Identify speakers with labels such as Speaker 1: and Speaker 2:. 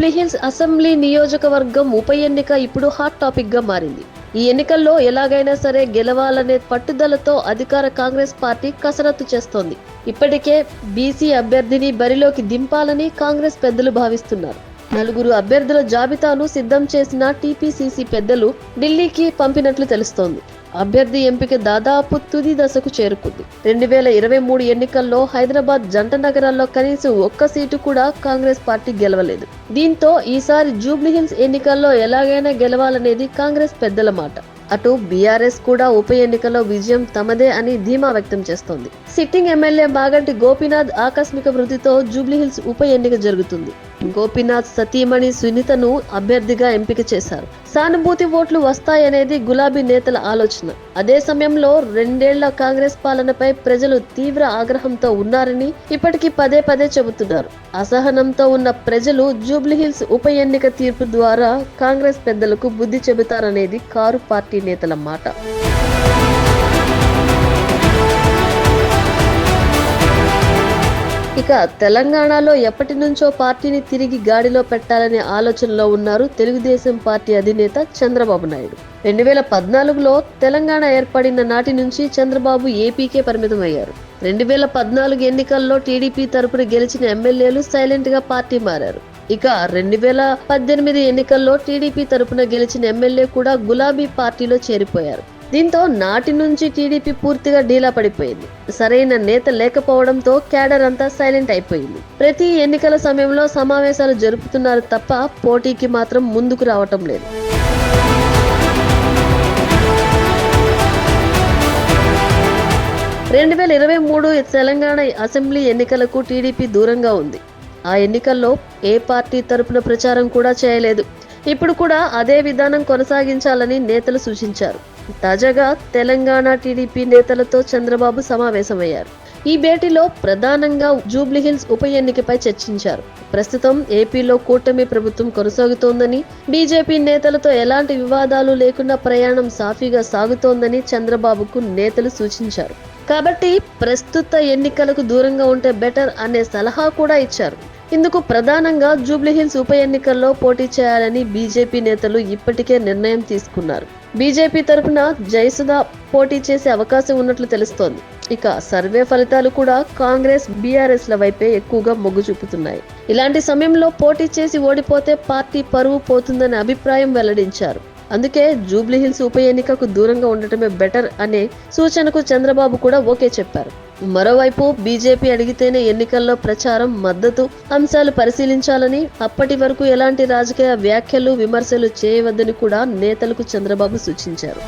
Speaker 1: Jubilee Hills assembly నియోజకవర్గం ఉప ఎన్నిక ఇప్పుడు హాట్ టాపిక్ గా మారింది. ఈ ఎన్నికల్లో ఎలాగైనా సరే గెలవాలనే పట్టుదలతో అధికార కాంగ్రెస్ పార్టీ కసరత్తు చేస్తోంది. ఇప్పటికే బీసీ అభ్యర్థిని బరిలోకి దింపాలని కాంగ్రెస్ పెద్దలు భావిస్తున్నారు. 4 అభ్యర్థుల జాబితాను సిద్ధం చేసిన టీపీసీసీ పెద్దలు ఢిల్లీకి పంపినట్లు తెలుస్తోంది. అభ్యర్థి ఎంపిక దాదాపు తుది దశకు చేరుకుంది. 2023 ఎన్నికల్లో హైదరాబాద్ జంట నగరాల్లో కనీసం ఒక్క సీటు కూడా కాంగ్రెస్ పార్టీ గెలవలేదు. దీంతో ఈసారి జూబ్లీహిల్స్ ఎన్నికల్లో ఎలాగైనా గెలవాలనేది కాంగ్రెస్ పెద్దల మాట. అటు బీఆర్ఎస్ కూడా ఉప ఎన్నికల్లో విజయం తమదే అని ధీమా వ్యక్తం చేస్తోంది. సిట్టింగ్ ఎమ్మెల్యే మాగంటి గోపీనాథ్ ఆకస్మిక మృతితో జూబ్లీహిల్స్ ఉప ఎన్నిక జరుగుతుంది. గోపీనాథ్ సతీమణి సునీతను అభ్యర్థిగా ఎంపిక చేశారు. సానుభూతి ఓట్లు వస్తాయనేది గులాబీ నేతల ఆలోచన. అదే సమయంలో 2 ఏళ్ల కాంగ్రెస్ పాలనపై ప్రజలు తీవ్ర ఆగ్రహంతో ఉన్నారని ఇప్పటికీ పదే పదే చెబుతున్నారు. అసహనంతో ఉన్న ప్రజలు జూబ్లీహిల్స్ ఉప ఎన్నిక తీర్పు ద్వారా కాంగ్రెస్ పెద్దలకు బుద్ధి చెబుతారనేది కారు పార్టీ నేతల మాట. ఇక తెలంగాణలో ఎప్పటి నుంచో పార్టీని తిరిగి గాడిలో పెట్టాలనే ఆలోచనలో ఉన్నారు తెలుగుదేశం పార్టీ అధినేత చంద్రబాబు నాయుడు. 2014లో తెలంగాణ ఏర్పడిన నాటి నుంచి చంద్రబాబు ఏపీకే పరిమితమయ్యారు. 2014 ఎన్నికల్లో టీడీపీ తరపున గెలిచిన ఎమ్మెల్యేలు సైలెంట్ గా పార్టీ మారారు. ఇక 2018 ఎన్నికల్లో టీడీపీ తరపున గెలిచిన ఎమ్మెల్యే కూడా గులాబీ పార్టీలో చేరిపోయారు. దీంతో నాటి నుంచి టీడీపీ పూర్తిగా డీలా పడిపోయింది. సరైన నేత లేకపోవడంతో క్యాడర్ అంతా సైలెంట్ అయిపోయింది. ప్రతి ఎన్నికల సమయంలో సమావేశాలు జరుపుతున్నారు తప్ప పోటీకి మాత్రం ముందుకు రావటం లేదు. రెండు 2023 తెలంగాణ అసెంబ్లీ ఎన్నికలకు టీడీపీ దూరంగా ఉంది. ఆ ఎన్నికల్లో ఏ పార్టీ తరపున ప్రచారం కూడా చేయలేదు. ఇప్పుడు కూడా అదే విధానం కొనసాగించాలని నేతలు సూచించారు. తాజాగా తెలంగాణ టీడీపీ నేతలతో చంద్రబాబు సమావేశమయ్యారు. ఈ భేటీలో ప్రధానంగా జూబ్లీహిల్స్ ఉప ఎన్నికపై చర్చించారు. ప్రస్తుతం ఏపీలో కూటమి ప్రభుత్వం కొనసాగుతోందని, బీజేపీ నేతలతో ఎలాంటి వివాదాలు లేకుండా ప్రయాణం సాఫీగా సాగుతోందని చంద్రబాబుకు నేతలు సూచించారు. కాబట్టి ప్రస్తుత ఎన్నికలకు దూరంగా ఉంటే బెటర్ అనే సలహా కూడా ఇచ్చారు. ఇందుకు ప్రధానంగా జూబ్లీహిల్స్ ఉప ఎన్నికల్లో పోటీ చేయాలని బీజేపీ నేతలు ఇప్పటికే నిర్ణయం తీసుకున్నారు. బీజేపీ తరఫున జయసుధ పోటీ చేసే అవకాశం ఉన్నట్లు తెలుస్తోంది. ఇక సర్వే ఫలితాలు కూడా కాంగ్రెస్, బీఆర్ఎస్ ల వైపే ఎక్కువగా మొగ్గు చూపుతున్నాయి. ఇలాంటి సమయంలో పోటీ చేసి ఓడిపోతే పార్టీ పరువు పోతుందనే అభిప్రాయం వెల్లడించారు. అందుకే జూబ్లీహిల్స్ ఉప ఎన్నికకు దూరంగా ఉండటమే బెటర్ అనే సూచనకు చంద్రబాబు కూడా ఓకే చెప్పారు. మరోవైపు బీజేపీ అడిగితేనే ఎన్నికల్లో ప్రచారం, మద్దతు అంశాలు పరిశీలించాలని, అప్పటి వరకు ఎలాంటి రాజకీయ వ్యాఖ్యలు, విమర్శలు చేయవద్దని కూడా నేతలకు చంద్రబాబు సూచించారు.